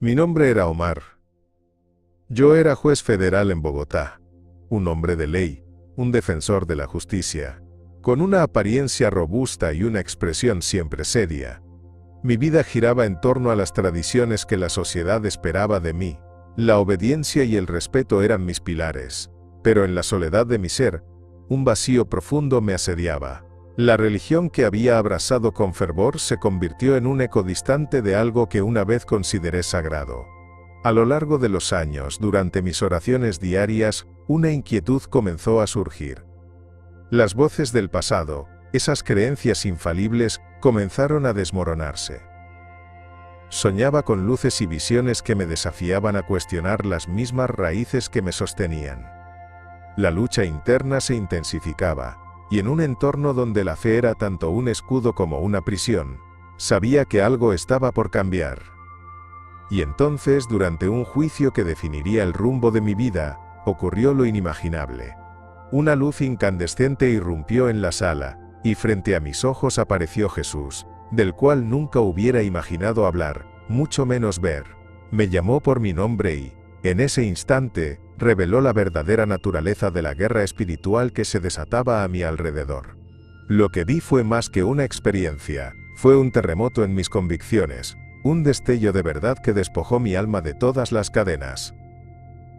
Mi nombre era Omar. Yo era juez federal en Bogotá, un hombre de ley, un defensor de la justicia, con una apariencia robusta y una expresión siempre seria. Mi vida giraba en torno a las tradiciones que la sociedad esperaba de mí. La obediencia y el respeto eran mis pilares, pero en la soledad de mi ser, un vacío profundo me asediaba. La religión que había abrazado con fervor se convirtió en un eco distante de algo que una vez consideré sagrado. A lo largo de los años, durante mis oraciones diarias, una inquietud comenzó a surgir. Las voces del pasado, esas creencias infalibles, comenzaron a desmoronarse. Soñaba con luces y visiones que me desafiaban a cuestionar las mismas raíces que me sostenían. La lucha interna se intensificaba, y en un entorno donde la fe era tanto un escudo como una prisión, sabía que algo estaba por cambiar. Y entonces, durante un juicio que definiría el rumbo de mi vida, ocurrió lo inimaginable. Una luz incandescente irrumpió en la sala, y frente a mis ojos apareció Jesús, del cual nunca hubiera imaginado hablar, mucho menos ver. Me llamó por mi nombre y, en ese instante, reveló la verdadera naturaleza de la guerra espiritual que se desataba a mi alrededor. Lo que vi fue más que una experiencia, fue un terremoto en mis convicciones, un destello de verdad que despojó mi alma de todas las cadenas.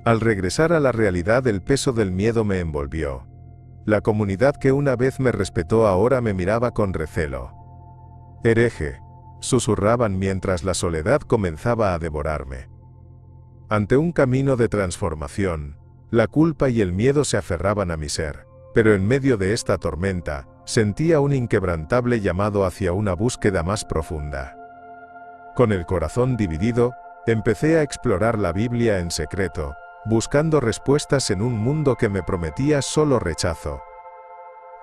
Al regresar a la realidad, el peso del miedo me envolvió. La comunidad que una vez me respetó ahora me miraba con recelo. «Hereje», susurraban mientras la soledad comenzaba a devorarme. Ante un camino de transformación, la culpa y el miedo se aferraban a mi ser, pero en medio de esta tormenta, sentía un inquebrantable llamado hacia una búsqueda más profunda. Con el corazón dividido, empecé a explorar la Biblia en secreto, buscando respuestas en un mundo que me prometía solo rechazo.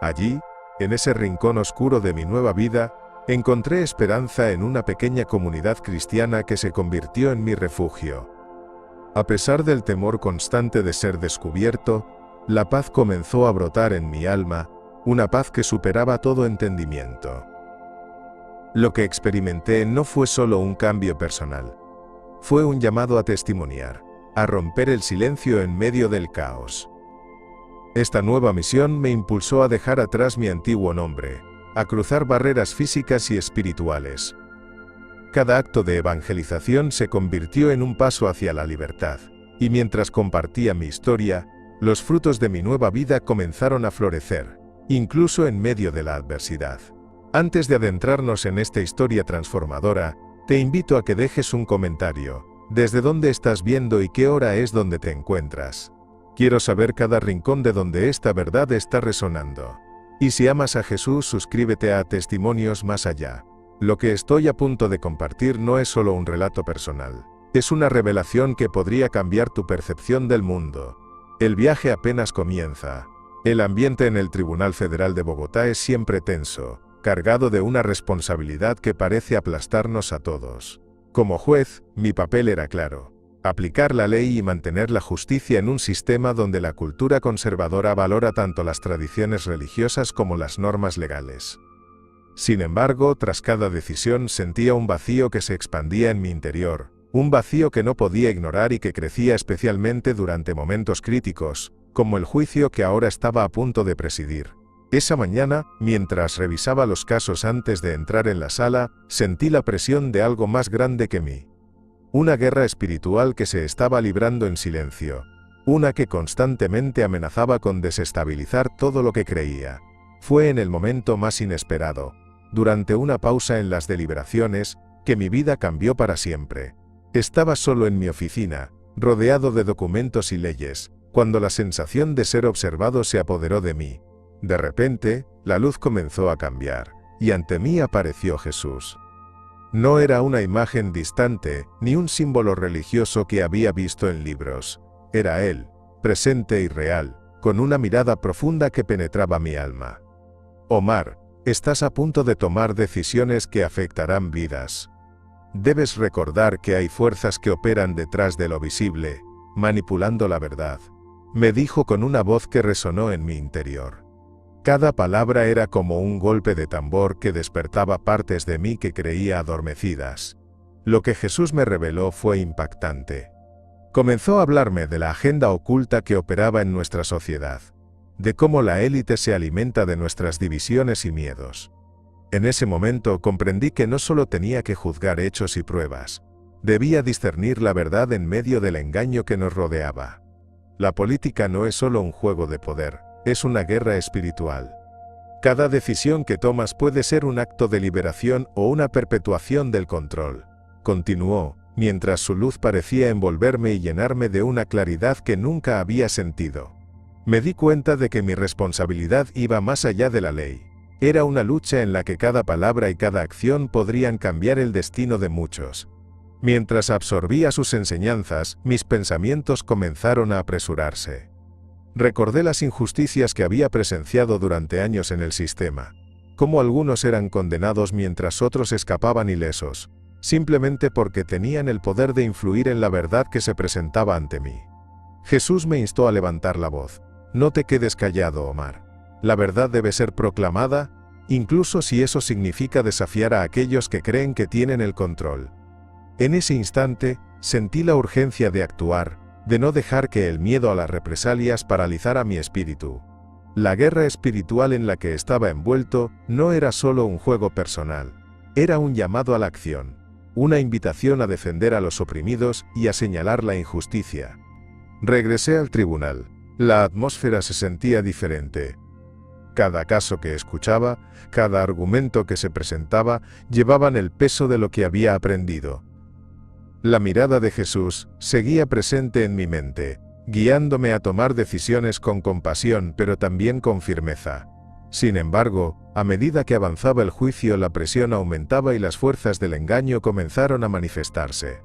Allí, en ese rincón oscuro de mi nueva vida, encontré esperanza en una pequeña comunidad cristiana que se convirtió en mi refugio. A pesar del temor constante de ser descubierto, la paz comenzó a brotar en mi alma, una paz que superaba todo entendimiento. Lo que experimenté no fue solo un cambio personal. Fue un llamado a testimoniar, a romper el silencio en medio del caos. Esta nueva misión me impulsó a dejar atrás mi antiguo nombre, a cruzar barreras físicas y espirituales. Cada acto de evangelización se convirtió en un paso hacia la libertad, y mientras compartía mi historia, los frutos de mi nueva vida comenzaron a florecer, incluso en medio de la adversidad. Antes de adentrarnos en esta historia transformadora, te invito a que dejes un comentario, desde dónde estás viendo y qué hora es donde te encuentras. Quiero saber cada rincón de donde esta verdad está resonando. Y si amas a Jesús, suscríbete a Testimonios Más Allá. Lo que estoy a punto de compartir no es solo un relato personal, es una revelación que podría cambiar tu percepción del mundo. El viaje apenas comienza. El ambiente en el Tribunal Federal de Bogotá es siempre tenso, cargado de una responsabilidad que parece aplastarnos a todos. Como juez, mi papel era claro: aplicar la ley y mantener la justicia en un sistema donde la cultura conservadora valora tanto las tradiciones religiosas como las normas legales. Sin embargo, tras cada decisión sentía un vacío que se expandía en mi interior, un vacío que no podía ignorar y que crecía especialmente durante momentos críticos, como el juicio que ahora estaba a punto de presidir. Esa mañana, mientras revisaba los casos antes de entrar en la sala, sentí la presión de algo más grande que mí. Una guerra espiritual que se estaba librando en silencio, una que constantemente amenazaba con desestabilizar todo lo que creía. Fue en el momento más inesperado, durante una pausa en las deliberaciones, que mi vida cambió para siempre. Estaba solo en mi oficina, rodeado de documentos y leyes, cuando la sensación de ser observado se apoderó de mí. De repente, la luz comenzó a cambiar, y ante mí apareció Jesús. No era una imagen distante, ni un símbolo religioso que había visto en libros. Era Él, presente y real, con una mirada profunda que penetraba mi alma. Omar, estás a punto de tomar decisiones que afectarán vidas. Debes recordar que hay fuerzas que operan detrás de lo visible, manipulando la verdad, me dijo con una voz que resonó en mi interior. Cada palabra era como un golpe de tambor que despertaba partes de mí que creía adormecidas. Lo que Jesús me reveló fue impactante. Comenzó a hablarme de la agenda oculta que operaba en nuestra sociedad, de cómo la élite se alimenta de nuestras divisiones y miedos. En ese momento comprendí que no solo tenía que juzgar hechos y pruebas, debía discernir la verdad en medio del engaño que nos rodeaba. La política no es solo un juego de poder, es una guerra espiritual. Cada decisión que tomas puede ser un acto de liberación o una perpetuación del control. Continuó, mientras su luz parecía envolverme y llenarme de una claridad que nunca había sentido. Me di cuenta de que mi responsabilidad iba más allá de la ley. Era una lucha en la que cada palabra y cada acción podrían cambiar el destino de muchos. Mientras absorbía sus enseñanzas, mis pensamientos comenzaron a apresurarse. Recordé las injusticias que había presenciado durante años en el sistema, cómo algunos eran condenados mientras otros escapaban ilesos, simplemente porque tenían el poder de influir en la verdad que se presentaba ante mí. Jesús me instó a levantar la voz. No te quedes callado, Omar. La verdad debe ser proclamada, incluso si eso significa desafiar a aquellos que creen que tienen el control. En ese instante, sentí la urgencia de actuar, de no dejar que el miedo a las represalias paralizara mi espíritu. La guerra espiritual en la que estaba envuelto no era solo un juego personal, era un llamado a la acción, una invitación a defender a los oprimidos y a señalar la injusticia. Regresé al tribunal. La atmósfera se sentía diferente. Cada caso que escuchaba, cada argumento que se presentaba, llevaban el peso de lo que había aprendido. La mirada de Jesús seguía presente en mi mente, guiándome a tomar decisiones con compasión pero también con firmeza. Sin embargo, a medida que avanzaba el juicio, la presión aumentaba y las fuerzas del engaño comenzaron a manifestarse.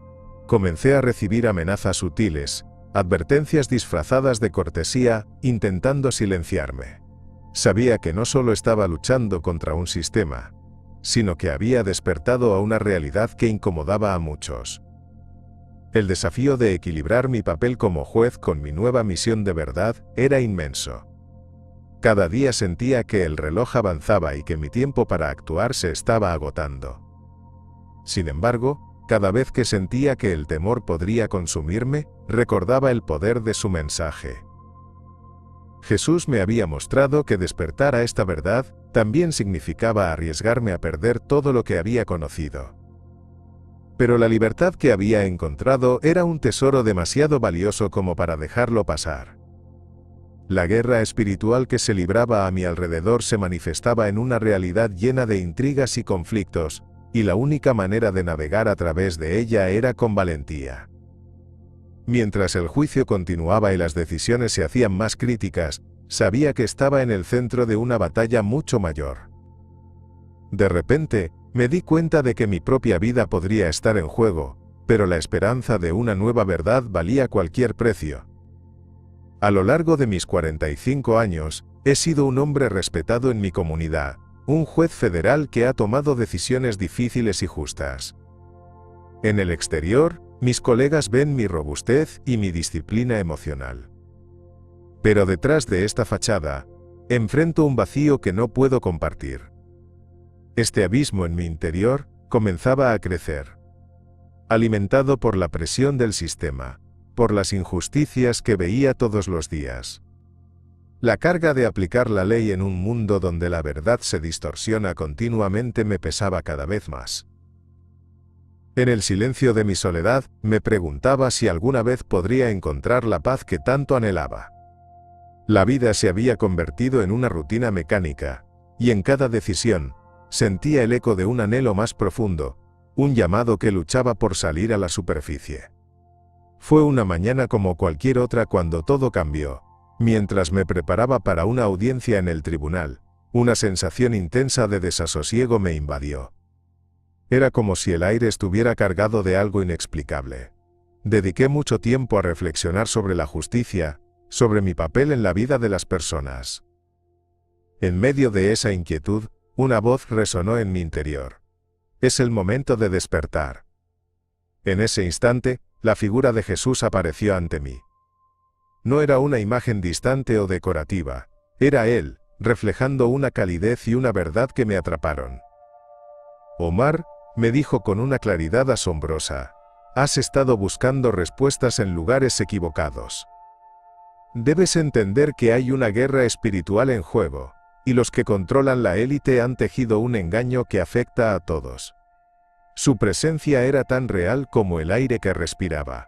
Comencé a recibir amenazas sutiles, advertencias disfrazadas de cortesía, intentando silenciarme. Sabía que no solo estaba luchando contra un sistema, sino que había despertado a una realidad que incomodaba a muchos. El desafío de equilibrar mi papel como juez con mi nueva misión de verdad era inmenso. Cada día sentía que el reloj avanzaba y que mi tiempo para actuar se estaba agotando. Sin embargo, cada vez que sentía que el temor podría consumirme, recordaba el poder de su mensaje. Jesús me había mostrado que despertar a esta verdad también significaba arriesgarme a perder todo lo que había conocido. Pero la libertad que había encontrado era un tesoro demasiado valioso como para dejarlo pasar. La guerra espiritual que se libraba a mi alrededor se manifestaba en una realidad llena de intrigas y conflictos, y la única manera de navegar a través de ella era con valentía. Mientras el juicio continuaba y las decisiones se hacían más críticas, sabía que estaba en el centro de una batalla mucho mayor. De repente, me di cuenta de que mi propia vida podría estar en juego, pero la esperanza de una nueva verdad valía cualquier precio. A lo largo de mis 45 años, he sido un hombre respetado en mi comunidad, un juez federal que ha tomado decisiones difíciles y justas. En el exterior, mis colegas ven mi robustez y mi disciplina emocional. Pero detrás de esta fachada, enfrento un vacío que no puedo compartir. Este abismo en mi interior comenzaba a crecer, alimentado por la presión del sistema, por las injusticias que veía todos los días. La carga de aplicar la ley en un mundo donde la verdad se distorsiona continuamente me pesaba cada vez más. En el silencio de mi soledad, me preguntaba si alguna vez podría encontrar la paz que tanto anhelaba. La vida se había convertido en una rutina mecánica, y en cada decisión, sentía el eco de un anhelo más profundo, un llamado que luchaba por salir a la superficie. Fue una mañana como cualquier otra cuando todo cambió. Mientras me preparaba para una audiencia en el tribunal, una sensación intensa de desasosiego me invadió. Era como si el aire estuviera cargado de algo inexplicable. Dediqué mucho tiempo a reflexionar sobre la justicia, sobre mi papel en la vida de las personas. En medio de esa inquietud, una voz resonó en mi interior. Es el momento de despertar. En ese instante, la figura de Jesús apareció ante mí. No era una imagen distante o decorativa, era Él, reflejando una calidez y una verdad que me atraparon. Omar, me dijo con una claridad asombrosa: has estado buscando respuestas en lugares equivocados. Debes entender que hay una guerra espiritual en juego, y los que controlan la élite han tejido un engaño que afecta a todos. Su presencia era tan real como el aire que respiraba.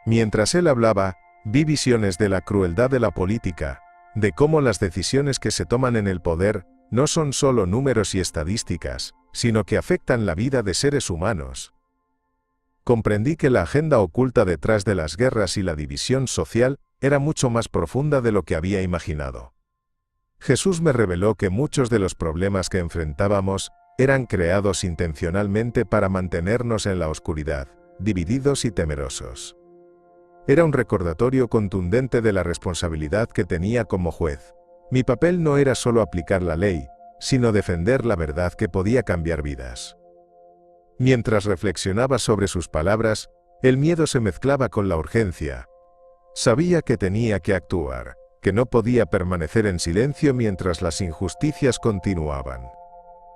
Mientras él hablaba, vi visiones de la crueldad de la política, de cómo las decisiones que se toman en el poder no son solo números y estadísticas, sino que afectan la vida de seres humanos. Comprendí que la agenda oculta detrás de las guerras y la división social era mucho más profunda de lo que había imaginado. Jesús me reveló que muchos de los problemas que enfrentábamos eran creados intencionalmente para mantenernos en la oscuridad, divididos y temerosos. Era un recordatorio contundente de la responsabilidad que tenía como juez. Mi papel no era solo aplicar la ley, sino defender la verdad que podía cambiar vidas. Mientras reflexionaba sobre sus palabras, el miedo se mezclaba con la urgencia. Sabía que tenía que actuar, que no podía permanecer en silencio mientras las injusticias continuaban.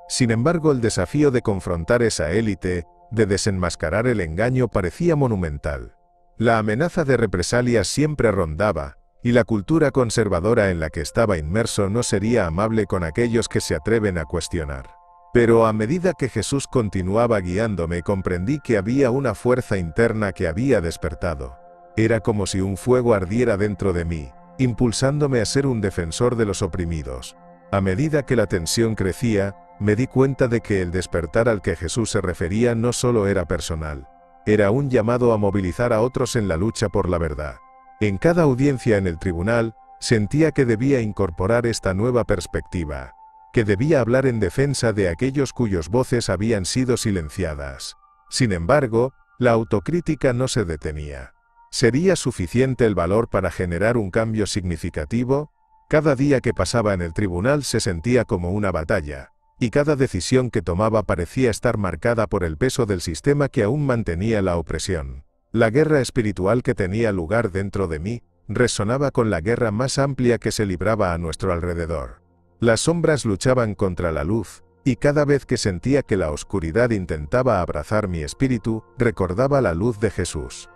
Sin embargo, el desafío de confrontar esa élite, de desenmascarar el engaño, parecía monumental. La amenaza de represalias siempre rondaba, y la cultura conservadora en la que estaba inmerso no sería amable con aquellos que se atreven a cuestionar. Pero a medida que Jesús continuaba guiándome, comprendí que había una fuerza interna que había despertado. Era como si un fuego ardiera dentro de mí, impulsándome a ser un defensor de los oprimidos. A medida que la tensión crecía, me di cuenta de que el despertar al que Jesús se refería no solo era personal. Era un llamado a movilizar a otros en la lucha por la verdad. En cada audiencia en el tribunal, sentía que debía incorporar esta nueva perspectiva, que debía hablar en defensa de aquellos cuyas voces habían sido silenciadas. Sin embargo, la autocrítica no se detenía. ¿Sería suficiente el valor para generar un cambio significativo? Cada día que pasaba en el tribunal se sentía como una batalla, y cada decisión que tomaba parecía estar marcada por el peso del sistema que aún mantenía la opresión. La guerra espiritual que tenía lugar dentro de mí resonaba con la guerra más amplia que se libraba a nuestro alrededor. Las sombras luchaban contra la luz, y cada vez que sentía que la oscuridad intentaba abrazar mi espíritu, recordaba la luz de Jesús.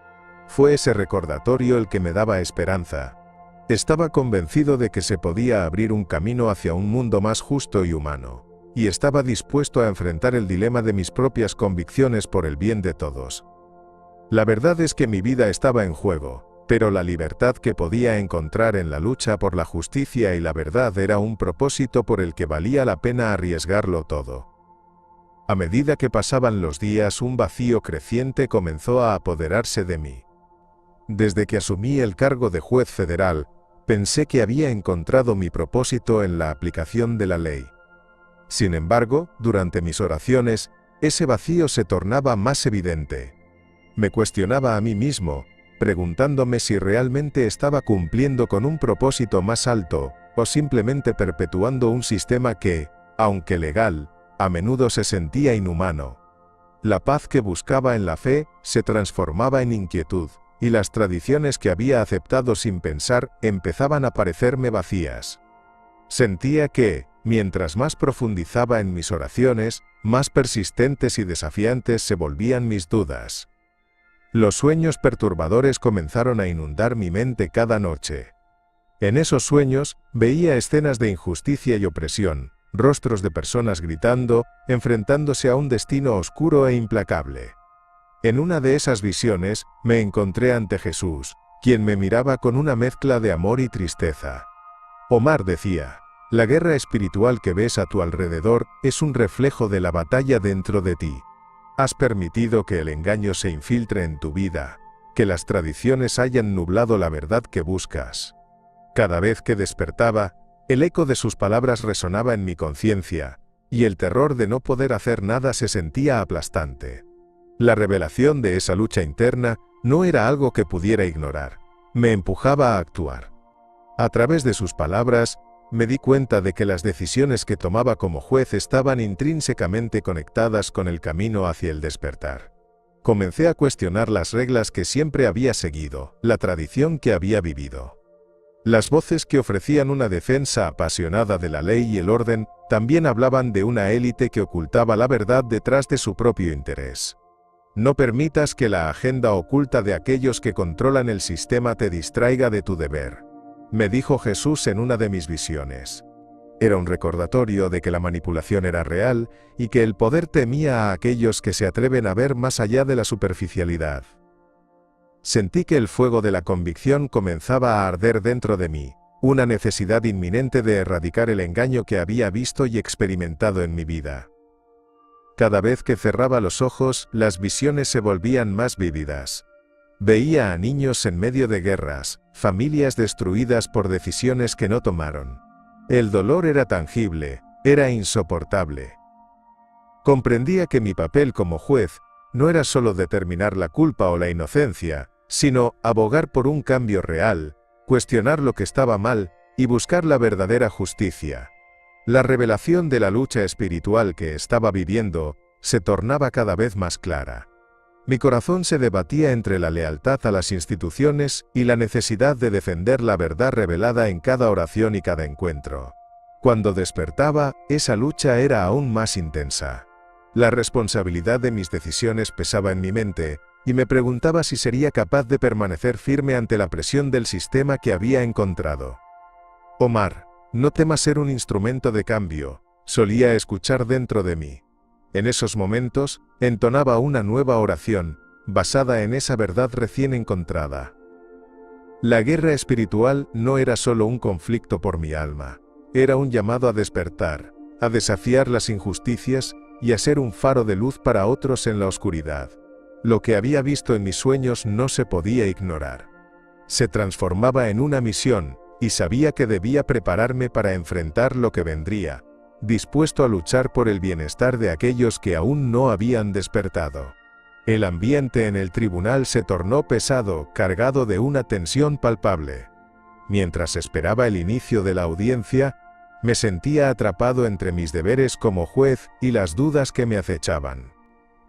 Fue ese recordatorio el que me daba esperanza. Estaba convencido de que se podía abrir un camino hacia un mundo más justo y humano, y estaba dispuesto a enfrentar el dilema de mis propias convicciones por el bien de todos. La verdad es que mi vida estaba en juego, pero la libertad que podía encontrar en la lucha por la justicia y la verdad era un propósito por el que valía la pena arriesgarlo todo. A medida que pasaban los días, un vacío creciente comenzó a apoderarse de mí. Desde que asumí el cargo de juez federal, pensé que había encontrado mi propósito en la aplicación de la ley. Sin embargo, durante mis oraciones, ese vacío se tornaba más evidente. Me cuestionaba a mí mismo, preguntándome si realmente estaba cumpliendo con un propósito más alto, o simplemente perpetuando un sistema que, aunque legal, a menudo se sentía inhumano. La paz que buscaba en la fe se transformaba en inquietud, y las tradiciones que había aceptado sin pensar empezaban a parecerme vacías. Sentía que, mientras más profundizaba en mis oraciones, más persistentes y desafiantes se volvían mis dudas. Los sueños perturbadores comenzaron a inundar mi mente cada noche. En esos sueños, veía escenas de injusticia y opresión, rostros de personas gritando, enfrentándose a un destino oscuro e implacable. En una de esas visiones, me encontré ante Jesús, quien me miraba con una mezcla de amor y tristeza. Omar decía, la guerra espiritual que ves a tu alrededor es un reflejo de la batalla dentro de ti. Has permitido que el engaño se infiltre en tu vida, que las tradiciones hayan nublado la verdad que buscas. Cada vez que despertaba, el eco de sus palabras resonaba en mi conciencia, y el terror de no poder hacer nada se sentía aplastante. La revelación de esa lucha interna no era algo que pudiera ignorar, me empujaba a actuar. A través de sus palabras, me di cuenta de que las decisiones que tomaba como juez estaban intrínsecamente conectadas con el camino hacia el despertar. Comencé a cuestionar las reglas que siempre había seguido, la tradición que había vivido. Las voces que ofrecían una defensa apasionada de la ley y el orden también hablaban de una élite que ocultaba la verdad detrás de su propio interés. No permitas que la agenda oculta de aquellos que controlan el sistema te distraiga de tu deber, me dijo Jesús en una de mis visiones. Era un recordatorio de que la manipulación era real y que el poder temía a aquellos que se atreven a ver más allá de la superficialidad. Sentí que el fuego de la convicción comenzaba a arder dentro de mí, una necesidad inminente de erradicar el engaño que había visto y experimentado en mi vida. Cada vez que cerraba los ojos, las visiones se volvían más vívidas. Veía a niños en medio de guerras, familias destruidas por decisiones que no tomaron. El dolor era tangible, era insoportable. Comprendía que mi papel como juez no era solo determinar la culpa o la inocencia, sino abogar por un cambio real, cuestionar lo que estaba mal y buscar la verdadera justicia. La revelación de la lucha espiritual que estaba viviendo se tornaba cada vez más clara. Mi corazón se debatía entre la lealtad a las instituciones y la necesidad de defender la verdad revelada en cada oración y cada encuentro. Cuando despertaba, esa lucha era aún más intensa. La responsabilidad de mis decisiones pesaba en mi mente, y me preguntaba si sería capaz de permanecer firme ante la presión del sistema que había encontrado. Omar, no temas ser un instrumento de cambio, solía escuchar dentro de mí. En esos momentos, entonaba una nueva oración, basada en esa verdad recién encontrada. La guerra espiritual no era solo un conflicto por mi alma, era un llamado a despertar, a desafiar las injusticias y a ser un faro de luz para otros en la oscuridad. Lo que había visto en mis sueños no se podía ignorar. Se transformaba en una misión, y sabía que debía prepararme para enfrentar lo que vendría, dispuesto a luchar por el bienestar de aquellos que aún no habían despertado. El ambiente en el tribunal se tornó pesado, cargado de una tensión palpable. Mientras esperaba el inicio de la audiencia, me sentía atrapado entre mis deberes como juez y las dudas que me acechaban.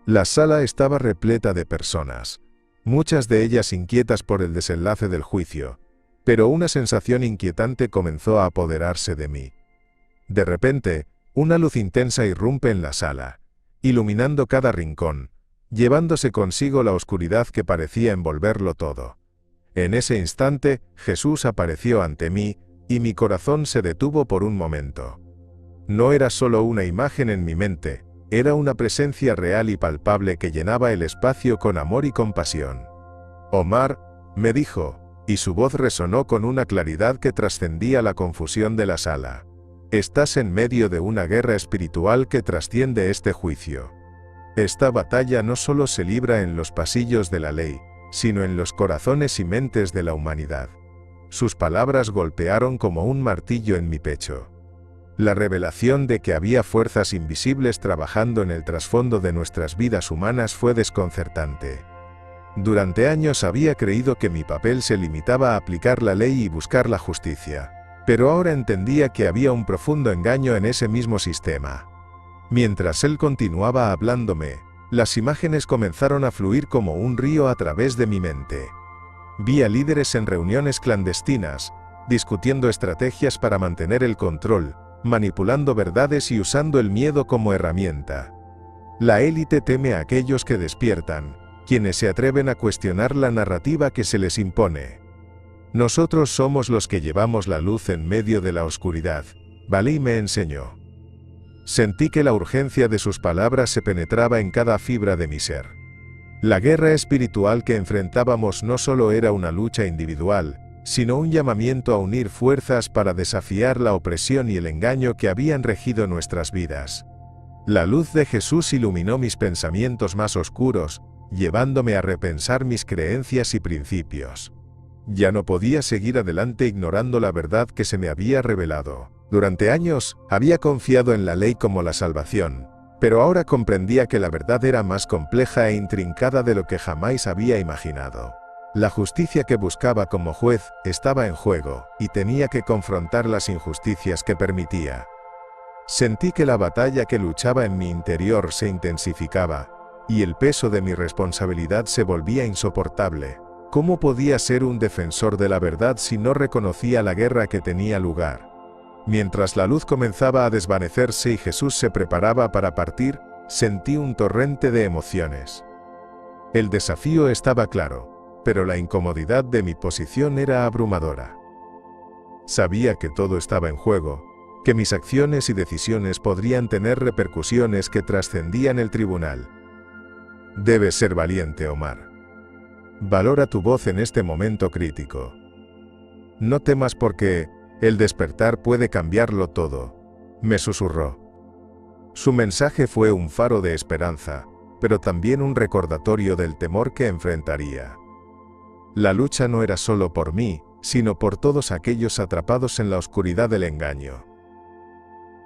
La sala estaba repleta de personas, muchas de ellas inquietas por el desenlace del juicio, pero una sensación inquietante comenzó a apoderarse de mí. De repente, una luz intensa irrumpe en la sala, iluminando cada rincón, llevándose consigo la oscuridad que parecía envolverlo todo. En ese instante, Jesús apareció ante mí, y mi corazón se detuvo por un momento. No era solo una imagen en mi mente, era una presencia real y palpable que llenaba el espacio con amor y compasión. Omar, me dijo, y su voz resonó con una claridad que trascendía la confusión de la sala. Estás en medio de una guerra espiritual que trasciende este juicio. Esta batalla no solo se libra en los pasillos de la ley, sino en los corazones y mentes de la humanidad. Sus palabras golpearon como un martillo en mi pecho. La revelación de que había fuerzas invisibles trabajando en el trasfondo de nuestras vidas humanas fue desconcertante. Durante años había creído que mi papel se limitaba a aplicar la ley y buscar la justicia. Pero ahora entendía que había un profundo engaño en ese mismo sistema. Mientras él continuaba hablándome, las imágenes comenzaron a fluir como un río a través de mi mente. Vi a líderes en reuniones clandestinas, discutiendo estrategias para mantener el control, manipulando verdades y usando el miedo como herramienta. La élite teme a aquellos que despiertan, quienes se atreven a cuestionar la narrativa que se les impone. Nosotros somos los que llevamos la luz en medio de la oscuridad, Balí me enseñó. Sentí que la urgencia de sus palabras se penetraba en cada fibra de mi ser. La guerra espiritual que enfrentábamos no solo era una lucha individual, sino un llamamiento a unir fuerzas para desafiar la opresión y el engaño que habían regido nuestras vidas. La luz de Jesús iluminó mis pensamientos más oscuros, llevándome a repensar mis creencias y principios. Ya no podía seguir adelante ignorando la verdad que se me había revelado. Durante años, había confiado en la ley como la salvación, pero ahora comprendía que la verdad era más compleja e intrincada de lo que jamás había imaginado. La justicia que buscaba como juez estaba en juego, y tenía que confrontar las injusticias que permitía. Sentí que la batalla que luchaba en mi interior se intensificaba, y el peso de mi responsabilidad se volvía insoportable. ¿Cómo podía ser un defensor de la verdad si no reconocía la guerra que tenía lugar? Mientras la luz comenzaba a desvanecerse y Jesús se preparaba para partir, sentí un torrente de emociones. El desafío estaba claro, pero la incomodidad de mi posición era abrumadora. Sabía que todo estaba en juego, que mis acciones y decisiones podrían tener repercusiones que trascendían el tribunal. Debes ser valiente, Omar. Valora tu voz en este momento crítico. No temas porque el despertar puede cambiarlo todo, me susurró. Su mensaje fue un faro de esperanza, pero también un recordatorio del temor que enfrentaría. La lucha no era solo por mí, sino por todos aquellos atrapados en la oscuridad del engaño.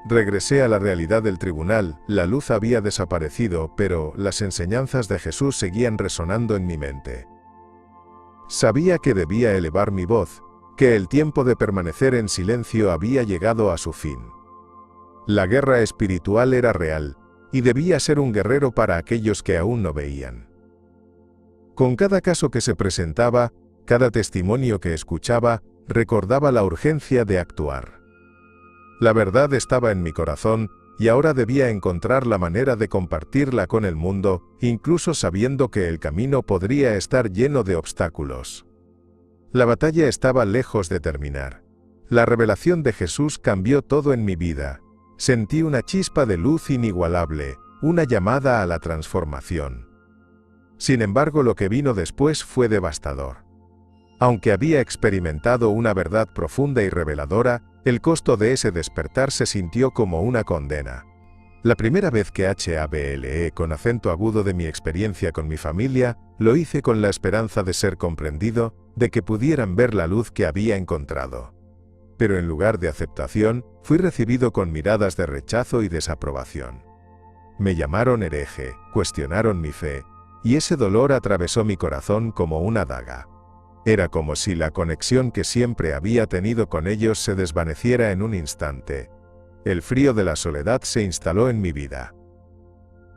Regresé a la realidad del tribunal, la luz había desaparecido, pero las enseñanzas de Jesús seguían resonando en mi mente. Sabía que debía elevar mi voz, que el tiempo de permanecer en silencio había llegado a su fin. La guerra espiritual era real, y debía ser un guerrero para aquellos que aún no veían. Con cada caso que se presentaba, cada testimonio que escuchaba, recordaba la urgencia de actuar. La verdad estaba en mi corazón, y ahora debía encontrar la manera de compartirla con el mundo, incluso sabiendo que el camino podría estar lleno de obstáculos. La batalla estaba lejos de terminar. La revelación de Jesús cambió todo en mi vida. Sentí una chispa de luz inigualable, una llamada a la transformación. Sin embargo, lo que vino después fue devastador. Aunque había experimentado una verdad profunda y reveladora, el costo de ese despertar se sintió como una condena. La primera vez que hablé con acento agudo de mi experiencia con mi familia, lo hice con la esperanza de ser comprendido, de que pudieran ver la luz que había encontrado. Pero en lugar de aceptación, fui recibido con miradas de rechazo y desaprobación. Me llamaron hereje, cuestionaron mi fe, y ese dolor atravesó mi corazón como una daga. Era como si la conexión que siempre había tenido con ellos se desvaneciera en un instante. El frío de la soledad se instaló en mi vida.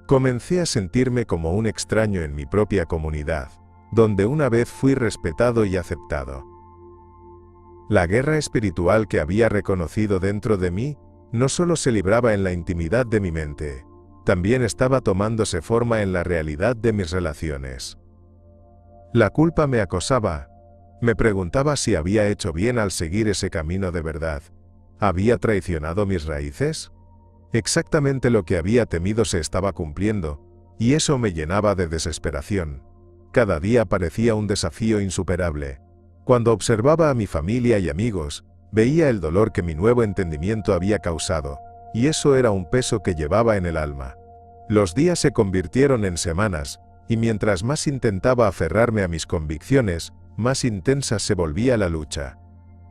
Comencé a sentirme como un extraño en mi propia comunidad, donde una vez fui respetado y aceptado. La guerra espiritual que había reconocido dentro de mí, no solo se libraba en la intimidad de mi mente, también estaba tomándose forma en la realidad de mis relaciones. La culpa me acosaba. Me preguntaba si había hecho bien al seguir ese camino de verdad. ¿Había traicionado mis raíces? Exactamente lo que había temido se estaba cumpliendo, y eso me llenaba de desesperación. Cada día parecía un desafío insuperable. Cuando observaba a mi familia y amigos, veía el dolor que mi nuevo entendimiento había causado, y eso era un peso que llevaba en el alma. Los días se convirtieron en semanas, y mientras más intentaba aferrarme a mis convicciones, más intensa se volvía la lucha.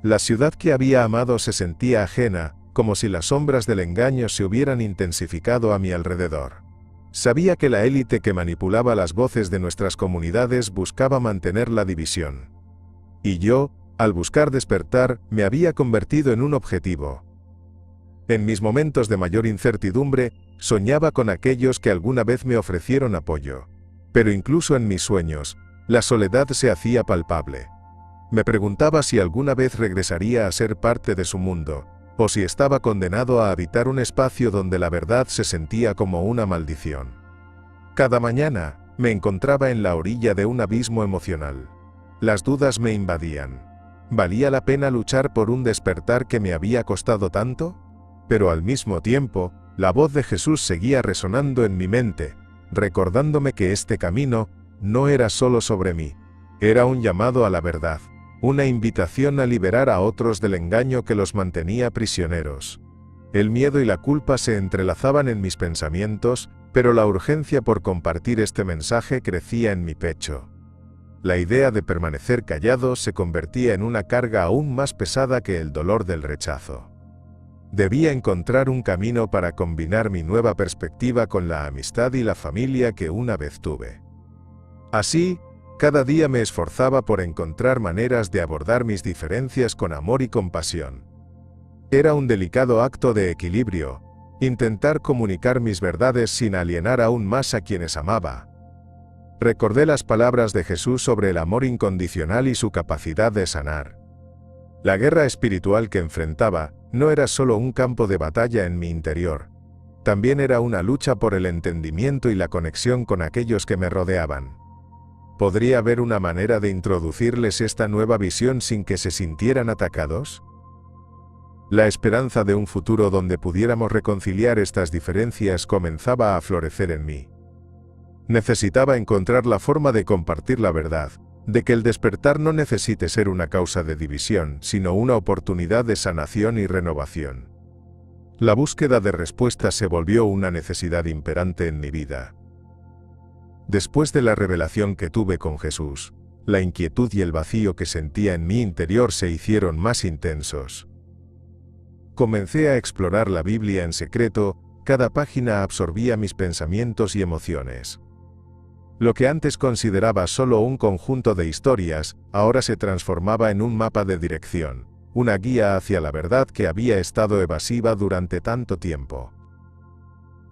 La ciudad que había amado se sentía ajena, como si las sombras del engaño se hubieran intensificado a mi alrededor. Sabía que la élite que manipulaba las voces de nuestras comunidades buscaba mantener la división. Y yo, al buscar despertar, me había convertido en un objetivo. En mis momentos de mayor incertidumbre, soñaba con aquellos que alguna vez me ofrecieron apoyo. Pero incluso en mis sueños, la soledad se hacía palpable. Me preguntaba si alguna vez regresaría a ser parte de su mundo, o si estaba condenado a habitar un espacio donde la verdad se sentía como una maldición. Cada mañana, me encontraba en la orilla de un abismo emocional. Las dudas me invadían. ¿Valía la pena luchar por un despertar que me había costado tanto? Pero al mismo tiempo, la voz de Jesús seguía resonando en mi mente, recordándome que este camino no era solo sobre mí. Era un llamado a la verdad, una invitación a liberar a otros del engaño que los mantenía prisioneros. El miedo y la culpa se entrelazaban en mis pensamientos, pero la urgencia por compartir este mensaje crecía en mi pecho. La idea de permanecer callado se convertía en una carga aún más pesada que el dolor del rechazo. Debía encontrar un camino para combinar mi nueva perspectiva con la amistad y la familia que una vez tuve. Así, cada día me esforzaba por encontrar maneras de abordar mis diferencias con amor y compasión. Era un delicado acto de equilibrio, intentar comunicar mis verdades sin alienar aún más a quienes amaba. Recordé las palabras de Jesús sobre el amor incondicional y su capacidad de sanar. La guerra espiritual que enfrentaba no era solo un campo de batalla en mi interior, también era una lucha por el entendimiento y la conexión con aquellos que me rodeaban. ¿Podría haber una manera de introducirles esta nueva visión sin que se sintieran atacados? La esperanza de un futuro donde pudiéramos reconciliar estas diferencias comenzaba a florecer en mí. Necesitaba encontrar la forma de compartir la verdad, de que el despertar no necesite ser una causa de división, sino una oportunidad de sanación y renovación. La búsqueda de respuestas se volvió una necesidad imperante en mi vida. Después de la revelación que tuve con Jesús, la inquietud y el vacío que sentía en mi interior se hicieron más intensos. Comencé a explorar la Biblia en secreto, cada página absorbía mis pensamientos y emociones. Lo que antes consideraba solo un conjunto de historias, ahora se transformaba en un mapa de dirección, una guía hacia la verdad que había estado evasiva durante tanto tiempo.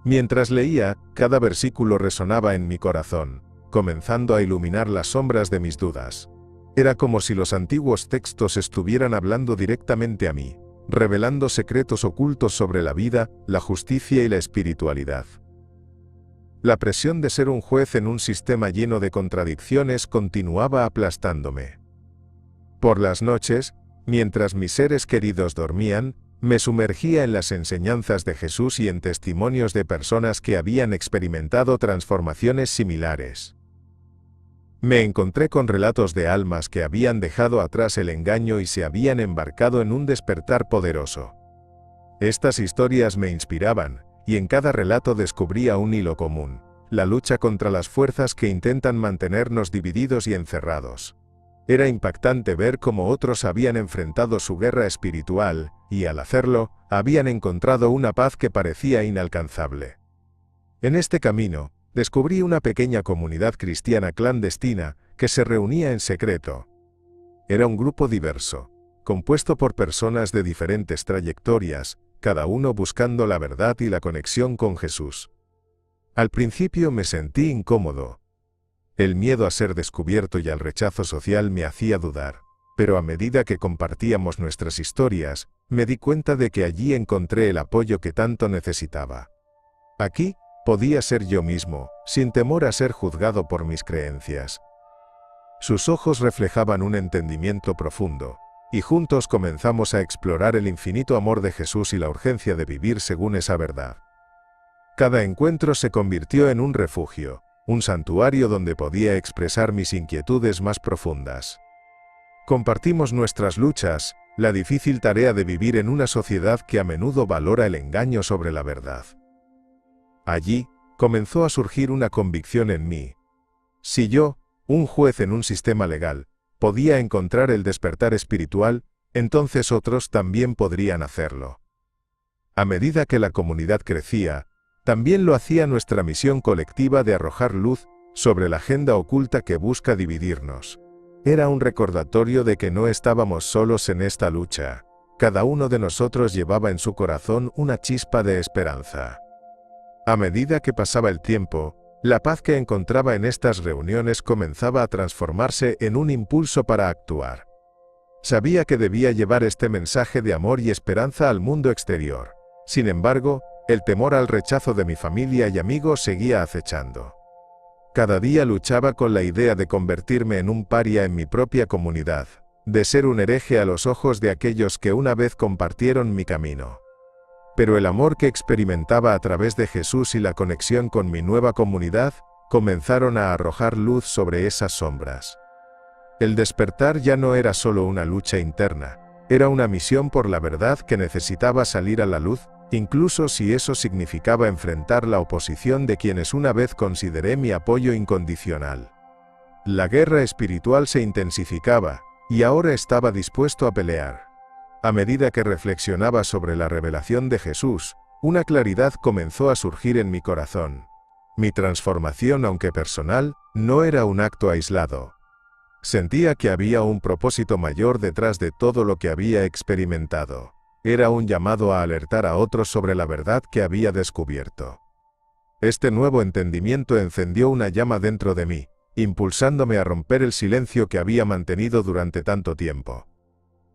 Mientras leía, cada versículo resonaba en mi corazón, comenzando a iluminar las sombras de mis dudas. Era como si los antiguos textos estuvieran hablando directamente a mí, revelando secretos ocultos sobre la vida, la justicia y la espiritualidad. La presión de ser un juez en un sistema lleno de contradicciones continuaba aplastándome. Por las noches, mientras mis seres queridos dormían, me sumergía en las enseñanzas de Jesús y en testimonios de personas que habían experimentado transformaciones similares. Me encontré con relatos de almas que habían dejado atrás el engaño y se habían embarcado en un despertar poderoso. Estas historias me inspiraban, y en cada relato descubría un hilo común: la lucha contra las fuerzas que intentan mantenernos divididos y encerrados. Era impactante ver cómo otros habían enfrentado su guerra espiritual, y al hacerlo, habían encontrado una paz que parecía inalcanzable. En este camino, descubrí una pequeña comunidad cristiana clandestina que se reunía en secreto. Era un grupo diverso, compuesto por personas de diferentes trayectorias, cada uno buscando la verdad y la conexión con Jesús. Al principio me sentí incómodo. El miedo a ser descubierto y al rechazo social me hacía dudar, pero a medida que compartíamos nuestras historias, me di cuenta de que allí encontré el apoyo que tanto necesitaba. Aquí, podía ser yo mismo, sin temor a ser juzgado por mis creencias. Sus ojos reflejaban un entendimiento profundo, y juntos comenzamos a explorar el infinito amor de Jesús y la urgencia de vivir según esa verdad. Cada encuentro se convirtió en un refugio, un santuario donde podía expresar mis inquietudes más profundas. Compartimos nuestras luchas, la difícil tarea de vivir en una sociedad que a menudo valora el engaño sobre la verdad. Allí, comenzó a surgir una convicción en mí. Si yo, un juez en un sistema legal, podía encontrar el despertar espiritual, entonces otros también podrían hacerlo. A medida que la comunidad crecía, también lo hacía nuestra misión colectiva de arrojar luz sobre la agenda oculta que busca dividirnos. Era un recordatorio de que no estábamos solos en esta lucha. Cada uno de nosotros llevaba en su corazón una chispa de esperanza. A medida que pasaba el tiempo, la paz que encontraba en estas reuniones comenzaba a transformarse en un impulso para actuar. Sabía que debía llevar este mensaje de amor y esperanza al mundo exterior. Sin embargo, el temor al rechazo de mi familia y amigos seguía acechando. Cada día luchaba con la idea de convertirme en un paria en mi propia comunidad, de ser un hereje a los ojos de aquellos que una vez compartieron mi camino. Pero el amor que experimentaba a través de Jesús y la conexión con mi nueva comunidad, comenzaron a arrojar luz sobre esas sombras. El despertar ya no era solo una lucha interna, era una misión por la verdad que necesitaba salir a la luz, incluso si eso significaba enfrentar la oposición de quienes una vez consideré mi apoyo incondicional. La guerra espiritual se intensificaba, y ahora estaba dispuesto a pelear. A medida que reflexionaba sobre la revelación de Jesús, una claridad comenzó a surgir en mi corazón. Mi transformación, aunque personal, no era un acto aislado. Sentía que había un propósito mayor detrás de todo lo que había experimentado. Era un llamado a alertar a otros sobre la verdad que había descubierto. Este nuevo entendimiento encendió una llama dentro de mí, impulsándome a romper el silencio que había mantenido durante tanto tiempo.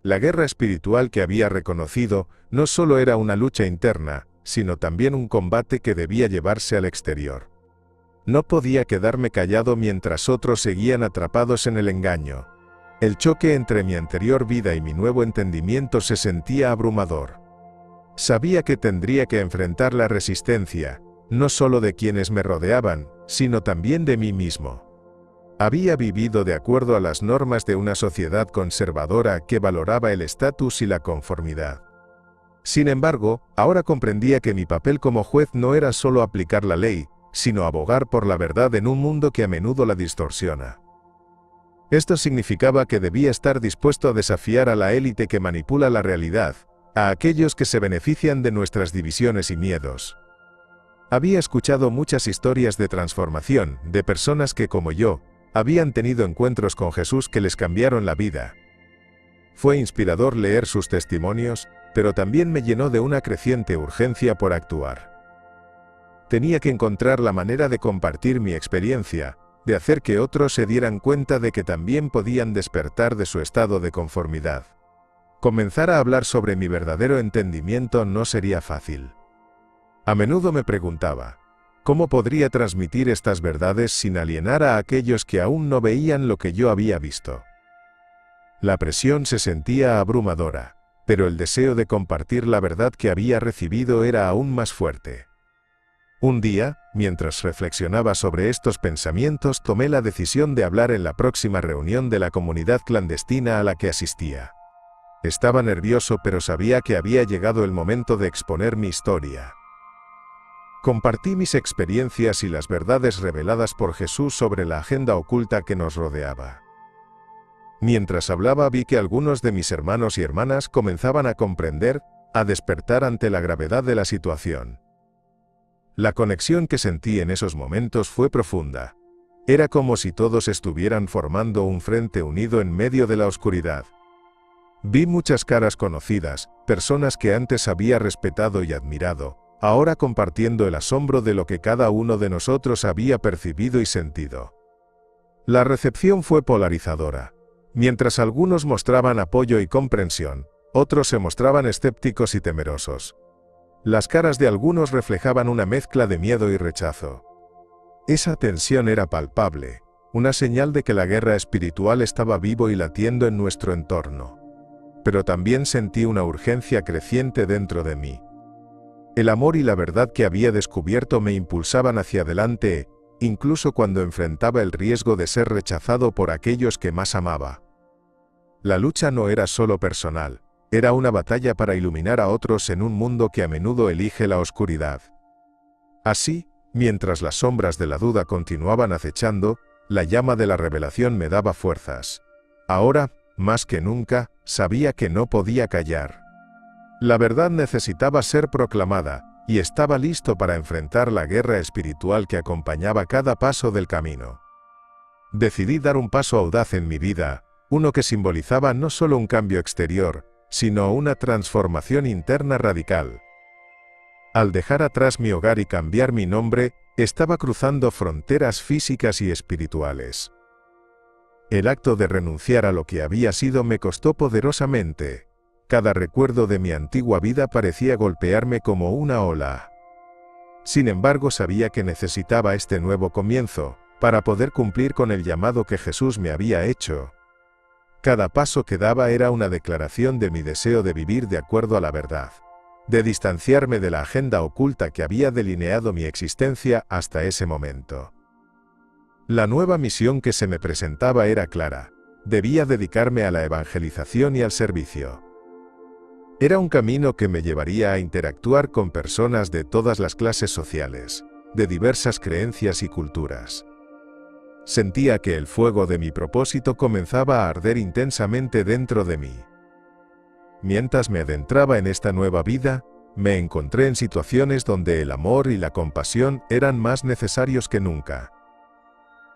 La guerra espiritual que había reconocido no solo era una lucha interna, sino también un combate que debía llevarse al exterior. No podía quedarme callado mientras otros seguían atrapados en el engaño. El choque entre mi anterior vida y mi nuevo entendimiento se sentía abrumador. Sabía que tendría que enfrentar la resistencia, no solo de quienes me rodeaban, sino también de mí mismo. Había vivido de acuerdo a las normas de una sociedad conservadora que valoraba el estatus y la conformidad. Sin embargo, ahora comprendía que mi papel como juez no era solo aplicar la ley, sino abogar por la verdad en un mundo que a menudo la distorsiona. Esto significaba que debía estar dispuesto a desafiar a la élite que manipula la realidad, a aquellos que se benefician de nuestras divisiones y miedos. Había escuchado muchas historias de transformación, de personas que, como yo, habían tenido encuentros con Jesús que les cambiaron la vida. Fue inspirador leer sus testimonios, pero también me llenó de una creciente urgencia por actuar. Tenía que encontrar la manera de compartir mi experiencia, de hacer que otros se dieran cuenta de que también podían despertar de su estado de conformidad. Comenzar a hablar sobre mi verdadero entendimiento no sería fácil. A menudo me preguntaba, ¿cómo podría transmitir estas verdades sin alienar a aquellos que aún no veían lo que yo había visto? La presión se sentía abrumadora, pero el deseo de compartir la verdad que había recibido era aún más fuerte. Un día, mientras reflexionaba sobre estos pensamientos, tomé la decisión de hablar en la próxima reunión de la comunidad clandestina a la que asistía. Estaba nervioso, pero sabía que había llegado el momento de exponer mi historia. Compartí mis experiencias y las verdades reveladas por Jesús sobre la agenda oculta que nos rodeaba. Mientras hablaba, vi que algunos de mis hermanos y hermanas comenzaban a comprender, a despertar ante la gravedad de la situación. La conexión que sentí en esos momentos fue profunda. Era como si todos estuvieran formando un frente unido en medio de la oscuridad. Vi muchas caras conocidas, personas que antes había respetado y admirado, ahora compartiendo el asombro de lo que cada uno de nosotros había percibido y sentido. La recepción fue polarizadora. Mientras algunos mostraban apoyo y comprensión, otros se mostraban escépticos y temerosos. Las caras de algunos reflejaban una mezcla de miedo y rechazo. Esa tensión era palpable, una señal de que la guerra espiritual estaba vivo y latiendo en nuestro entorno. Pero también sentí una urgencia creciente dentro de mí. El amor y la verdad que había descubierto me impulsaban hacia adelante, incluso cuando enfrentaba el riesgo de ser rechazado por aquellos que más amaba. La lucha no era solo personal. Era una batalla para iluminar a otros en un mundo que a menudo elige la oscuridad. Así, mientras las sombras de la duda continuaban acechando, la llama de la revelación me daba fuerzas. Ahora, más que nunca, sabía que no podía callar. La verdad necesitaba ser proclamada, y estaba listo para enfrentar la guerra espiritual que acompañaba cada paso del camino. Decidí dar un paso audaz en mi vida, uno que simbolizaba no solo un cambio exterior, sino una transformación interna radical. Al dejar atrás mi hogar y cambiar mi nombre, estaba cruzando fronteras físicas y espirituales. El acto de renunciar a lo que había sido me costó poderosamente. Cada recuerdo de mi antigua vida parecía golpearme como una ola. Sin embargo, sabía que necesitaba este nuevo comienzo, para poder cumplir con el llamado que Jesús me había hecho. Cada paso que daba era una declaración de mi deseo de vivir de acuerdo a la verdad, de distanciarme de la agenda oculta que había delineado mi existencia hasta ese momento. La nueva misión que se me presentaba era clara: debía dedicarme a la evangelización y al servicio. Era un camino que me llevaría a interactuar con personas de todas las clases sociales, de diversas creencias y culturas. Sentía que el fuego de mi propósito comenzaba a arder intensamente dentro de mí. Mientras me adentraba en esta nueva vida, me encontré en situaciones donde el amor y la compasión eran más necesarios que nunca.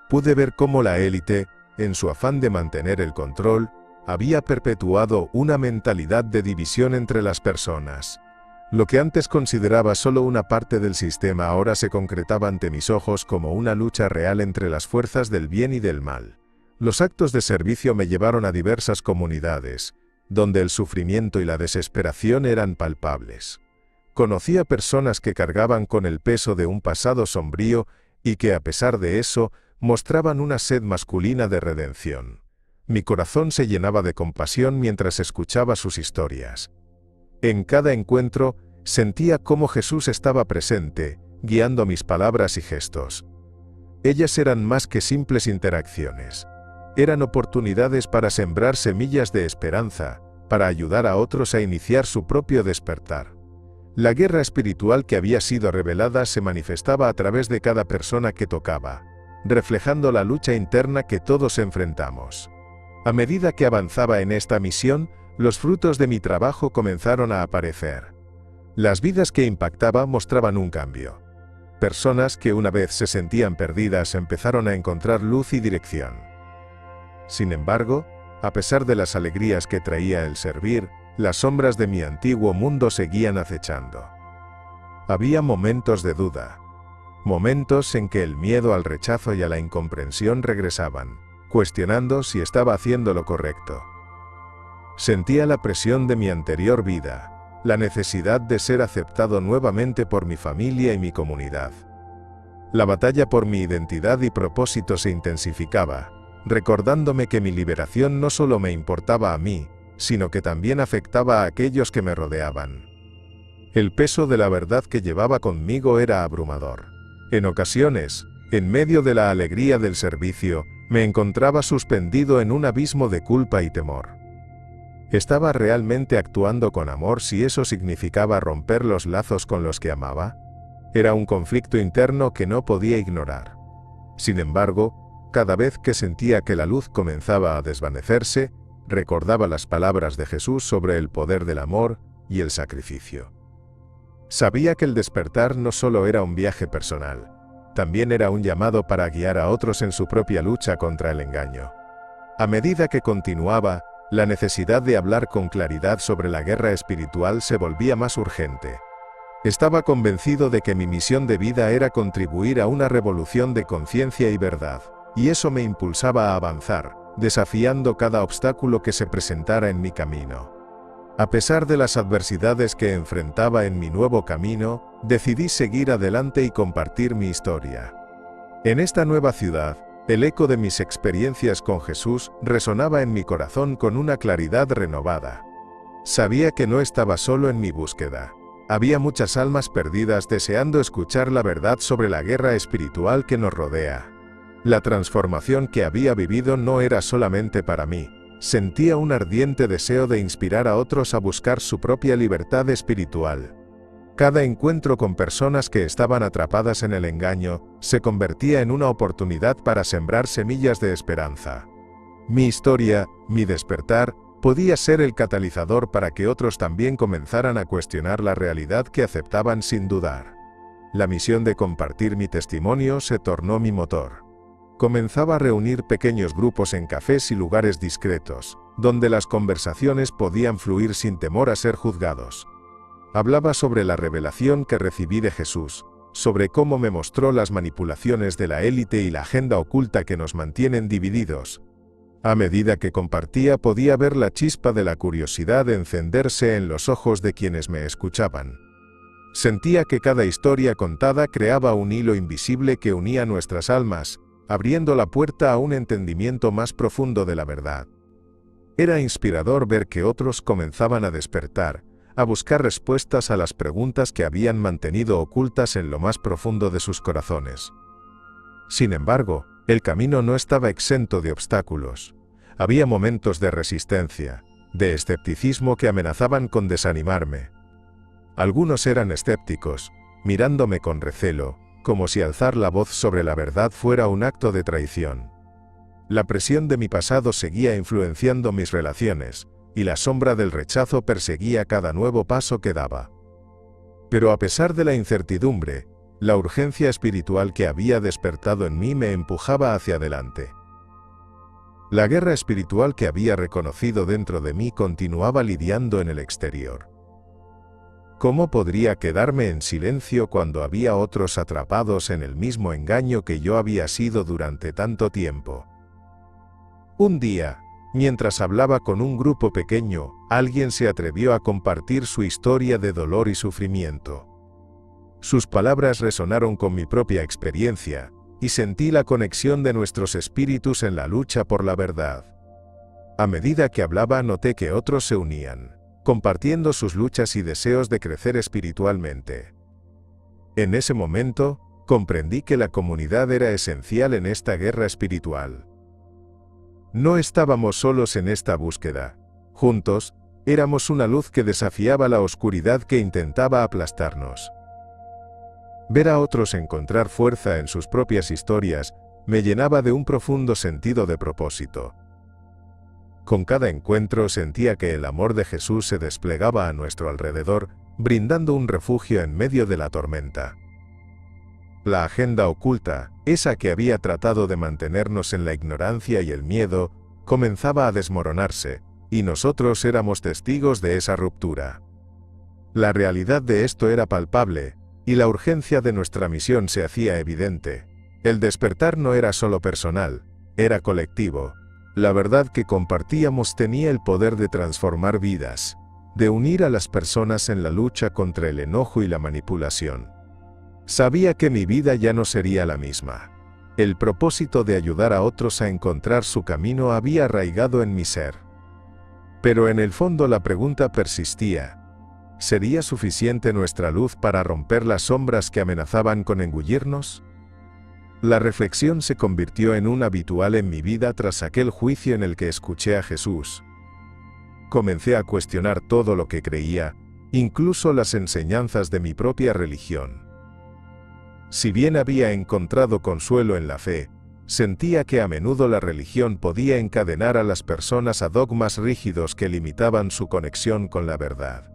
Pude ver cómo la élite, en su afán de mantener el control, había perpetuado una mentalidad de división entre las personas. Lo que antes consideraba solo una parte del sistema ahora se concretaba ante mis ojos como una lucha real entre las fuerzas del bien y del mal. Los actos de servicio me llevaron a diversas comunidades, donde el sufrimiento y la desesperación eran palpables. Conocí a personas que cargaban con el peso de un pasado sombrío y que a pesar de eso, mostraban una sed masculina de redención. Mi corazón se llenaba de compasión mientras escuchaba sus historias. En cada encuentro, sentía cómo Jesús estaba presente, guiando mis palabras y gestos. Ellas eran más que simples interacciones. Eran oportunidades para sembrar semillas de esperanza, para ayudar a otros a iniciar su propio despertar. La guerra espiritual que había sido revelada se manifestaba a través de cada persona que tocaba, reflejando la lucha interna que todos enfrentamos. A medida que avanzaba en esta misión, los frutos de mi trabajo comenzaron a aparecer. Las vidas que impactaba mostraban un cambio. Personas que una vez se sentían perdidas empezaron a encontrar luz y dirección. Sin embargo, a pesar de las alegrías que traía el servir, las sombras de mi antiguo mundo seguían acechando. Había momentos de duda. Momentos en que el miedo al rechazo y a la incomprensión regresaban, cuestionando si estaba haciendo lo correcto. Sentía la presión de mi anterior vida, la necesidad de ser aceptado nuevamente por mi familia y mi comunidad. La batalla por mi identidad y propósito se intensificaba, recordándome que mi liberación no solo me importaba a mí, sino que también afectaba a aquellos que me rodeaban. El peso de la verdad que llevaba conmigo era abrumador. En ocasiones, en medio de la alegría del servicio, me encontraba suspendido en un abismo de culpa y temor. ¿Estaba realmente actuando con amor si eso significaba romper los lazos con los que amaba? Era un conflicto interno que no podía ignorar. Sin embargo, cada vez que sentía que la luz comenzaba a desvanecerse, recordaba las palabras de Jesús sobre el poder del amor y el sacrificio. Sabía que el despertar no solo era un viaje personal, también era un llamado para guiar a otros en su propia lucha contra el engaño. A medida que continuaba, la necesidad de hablar con claridad sobre la guerra espiritual se volvía más urgente. Estaba convencido de que mi misión de vida era contribuir a una revolución de conciencia y verdad, y eso me impulsaba a avanzar, desafiando cada obstáculo que se presentara en mi camino. A pesar de las adversidades que enfrentaba en mi nuevo camino, decidí seguir adelante y compartir mi historia. En esta nueva ciudad, el eco de mis experiencias con Jesús resonaba en mi corazón con una claridad renovada. Sabía que no estaba solo en mi búsqueda. Había muchas almas perdidas deseando escuchar la verdad sobre la guerra espiritual que nos rodea. La transformación que había vivido no era solamente para mí. Sentía un ardiente deseo de inspirar a otros a buscar su propia libertad espiritual. Cada encuentro con personas que estaban atrapadas en el engaño se convertía en una oportunidad para sembrar semillas de esperanza. Mi historia, mi despertar, podía ser el catalizador para que otros también comenzaran a cuestionar la realidad que aceptaban sin dudar. La misión de compartir mi testimonio se tornó mi motor. Comenzaba a reunir pequeños grupos en cafés y lugares discretos, donde las conversaciones podían fluir sin temor a ser juzgados. Hablaba sobre la revelación que recibí de Jesús, sobre cómo me mostró las manipulaciones de la élite y la agenda oculta que nos mantienen divididos. A medida que compartía podía ver la chispa de la curiosidad encenderse en los ojos de quienes me escuchaban. Sentía que cada historia contada creaba un hilo invisible que unía nuestras almas, abriendo la puerta a un entendimiento más profundo de la verdad. Era inspirador ver que otros comenzaban a despertar, a buscar respuestas a las preguntas que habían mantenido ocultas en lo más profundo de sus corazones. Sin embargo, el camino no estaba exento de obstáculos. Había momentos de resistencia, de escepticismo que amenazaban con desanimarme. Algunos eran escépticos, mirándome con recelo, como si alzar la voz sobre la verdad fuera un acto de traición. La presión de mi pasado seguía influenciando mis relaciones, y la sombra del rechazo perseguía cada nuevo paso que daba. Pero a pesar de la incertidumbre, la urgencia espiritual que había despertado en mí me empujaba hacia adelante. La guerra espiritual que había reconocido dentro de mí continuaba lidiando en el exterior. ¿Cómo podría quedarme en silencio cuando había otros atrapados en el mismo engaño que yo había sido durante tanto tiempo? Un día, mientras hablaba con un grupo pequeño, alguien se atrevió a compartir su historia de dolor y sufrimiento. Sus palabras resonaron con mi propia experiencia, y sentí la conexión de nuestros espíritus en la lucha por la verdad. A medida que hablaba, noté que otros se unían, compartiendo sus luchas y deseos de crecer espiritualmente. En ese momento, comprendí que la comunidad era esencial en esta guerra espiritual. No estábamos solos en esta búsqueda. Juntos, éramos una luz que desafiaba la oscuridad que intentaba aplastarnos. Ver a otros encontrar fuerza en sus propias historias me llenaba de un profundo sentido de propósito. Con cada encuentro sentía que el amor de Jesús se desplegaba a nuestro alrededor, brindando un refugio en medio de la tormenta. La agenda oculta, esa que había tratado de mantenernos en la ignorancia y el miedo, comenzaba a desmoronarse, y nosotros éramos testigos de esa ruptura. La realidad de esto era palpable, y la urgencia de nuestra misión se hacía evidente. El despertar no era solo personal, era colectivo. La verdad que compartíamos tenía el poder de transformar vidas, de unir a las personas en la lucha contra el enojo y la manipulación. Sabía que mi vida ya no sería la misma. El propósito de ayudar a otros a encontrar su camino había arraigado en mi ser. Pero en el fondo la pregunta persistía: ¿sería suficiente nuestra luz para romper las sombras que amenazaban con engullirnos? La reflexión se convirtió en un habitual en mi vida tras aquel juicio en el que escuché a Jesús. Comencé a cuestionar todo lo que creía, incluso las enseñanzas de mi propia religión. Si bien había encontrado consuelo en la fe, sentía que a menudo la religión podía encadenar a las personas a dogmas rígidos que limitaban su conexión con la verdad.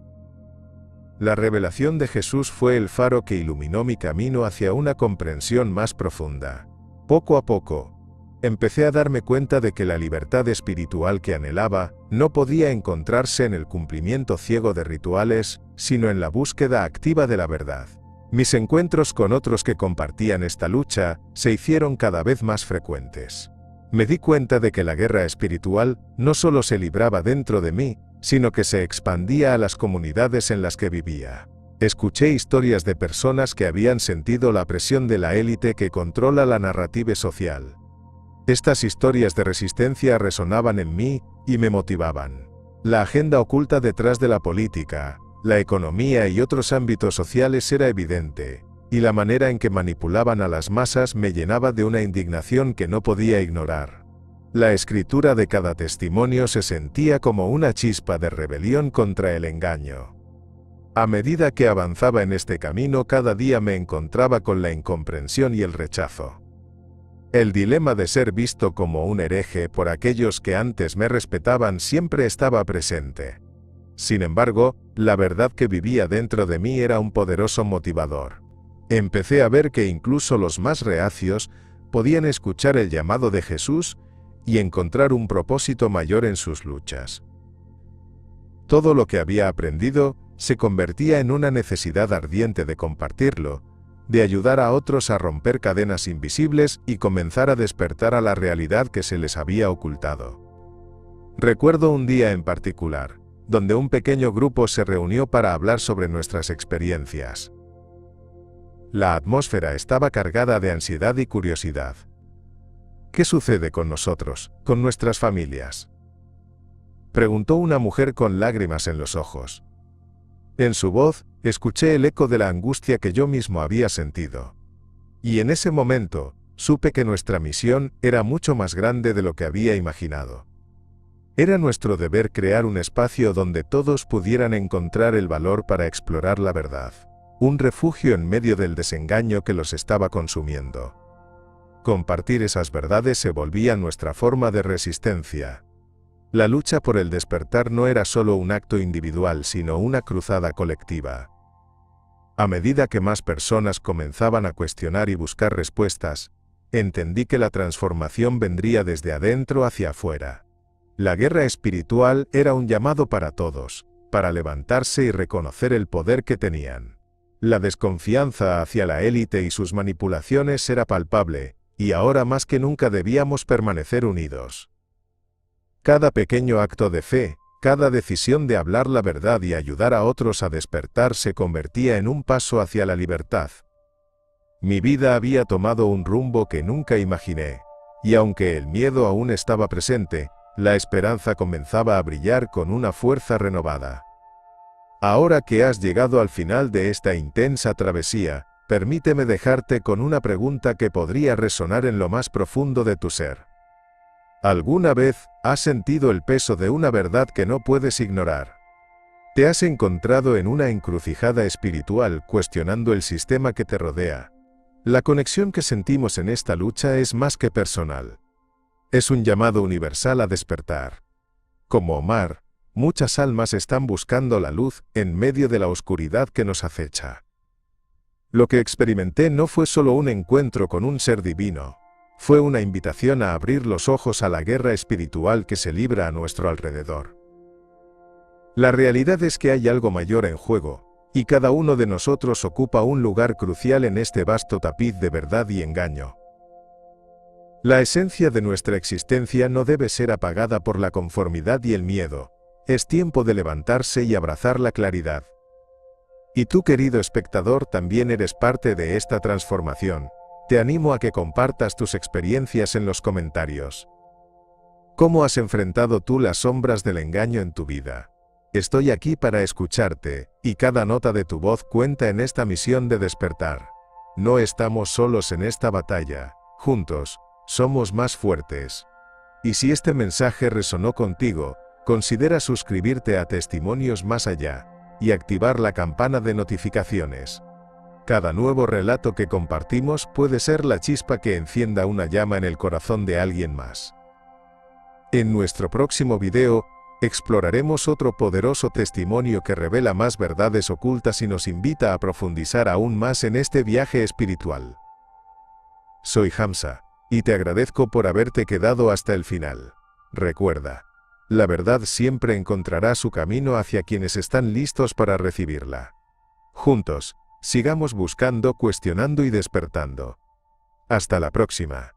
La revelación de Jesús fue el faro que iluminó mi camino hacia una comprensión más profunda. Poco a poco, empecé a darme cuenta de que la libertad espiritual que anhelaba no podía encontrarse en el cumplimiento ciego de rituales, sino en la búsqueda activa de la verdad. Mis encuentros con otros que compartían esta lucha se hicieron cada vez más frecuentes. Me di cuenta de que la guerra espiritual no solo se libraba dentro de mí, sino que se expandía a las comunidades en las que vivía. Escuché historias de personas que habían sentido la presión de la élite que controla la narrativa social. Estas historias de resistencia resonaban en mí y me motivaban. La agenda oculta detrás de la política, la economía y otros ámbitos sociales era evidente, y la manera en que manipulaban a las masas me llenaba de una indignación que no podía ignorar. La escritura de cada testimonio se sentía como una chispa de rebelión contra el engaño. A medida que avanzaba en este camino, cada día me encontraba con la incomprensión y el rechazo. El dilema de ser visto como un hereje por aquellos que antes me respetaban siempre estaba presente. Sin embargo, la verdad que vivía dentro de mí era un poderoso motivador. Empecé a ver que incluso los más reacios podían escuchar el llamado de Jesús y encontrar un propósito mayor en sus luchas. Todo lo que había aprendido se convertía en una necesidad ardiente de compartirlo, de ayudar a otros a romper cadenas invisibles y comenzar a despertar a la realidad que se les había ocultado. Recuerdo un día en particular, donde un pequeño grupo se reunió para hablar sobre nuestras experiencias. La atmósfera estaba cargada de ansiedad y curiosidad. ¿Qué sucede con nosotros, con nuestras familias?, preguntó una mujer con lágrimas en los ojos. En su voz, escuché el eco de la angustia que yo mismo había sentido. Y en ese momento, supe que nuestra misión era mucho más grande de lo que había imaginado. Era nuestro deber crear un espacio donde todos pudieran encontrar el valor para explorar la verdad, un refugio en medio del desengaño que los estaba consumiendo. Compartir esas verdades se volvía nuestra forma de resistencia. La lucha por el despertar no era solo un acto individual, sino una cruzada colectiva. A medida que más personas comenzaban a cuestionar y buscar respuestas, entendí que la transformación vendría desde adentro hacia afuera. La guerra espiritual era un llamado para todos, para levantarse y reconocer el poder que tenían. La desconfianza hacia la élite y sus manipulaciones era palpable, y ahora más que nunca debíamos permanecer unidos. Cada pequeño acto de fe, cada decisión de hablar la verdad y ayudar a otros a despertar se convertía en un paso hacia la libertad. Mi vida había tomado un rumbo que nunca imaginé, y aunque el miedo aún estaba presente, la esperanza comenzaba a brillar con una fuerza renovada. Ahora que has llegado al final de esta intensa travesía, permíteme dejarte con una pregunta que podría resonar en lo más profundo de tu ser. ¿Alguna vez has sentido el peso de una verdad que no puedes ignorar? ¿Te has encontrado en una encrucijada espiritual cuestionando el sistema que te rodea? La conexión que sentimos en esta lucha es más que personal. Es un llamado universal a despertar. Como Omar, muchas almas están buscando la luz en medio de la oscuridad que nos acecha. Lo que experimenté no fue solo un encuentro con un ser divino, fue una invitación a abrir los ojos a la guerra espiritual que se libra a nuestro alrededor. La realidad es que hay algo mayor en juego, y cada uno de nosotros ocupa un lugar crucial en este vasto tapiz de verdad y engaño. La esencia de nuestra existencia no debe ser apagada por la conformidad y el miedo. Es tiempo de levantarse y abrazar la claridad. Y tú, querido espectador, también eres parte de esta transformación. Te animo a que compartas tus experiencias en los comentarios. ¿Cómo has enfrentado tú las sombras del engaño en tu vida? Estoy aquí para escucharte, y cada nota de tu voz cuenta en esta misión de despertar. No estamos solos en esta batalla, juntos, somos más fuertes. Y si este mensaje resonó contigo, considera suscribirte a Testimonios Más Allá, y activar la campana de notificaciones. Cada nuevo relato que compartimos puede ser la chispa que encienda una llama en el corazón de alguien más. En nuestro próximo video, exploraremos otro poderoso testimonio que revela más verdades ocultas y nos invita a profundizar aún más en este viaje espiritual. Soy Hamza, y te agradezco por haberte quedado hasta el final. Recuerda, la verdad siempre encontrará su camino hacia quienes están listos para recibirla. Juntos, sigamos buscando, cuestionando y despertando. Hasta la próxima.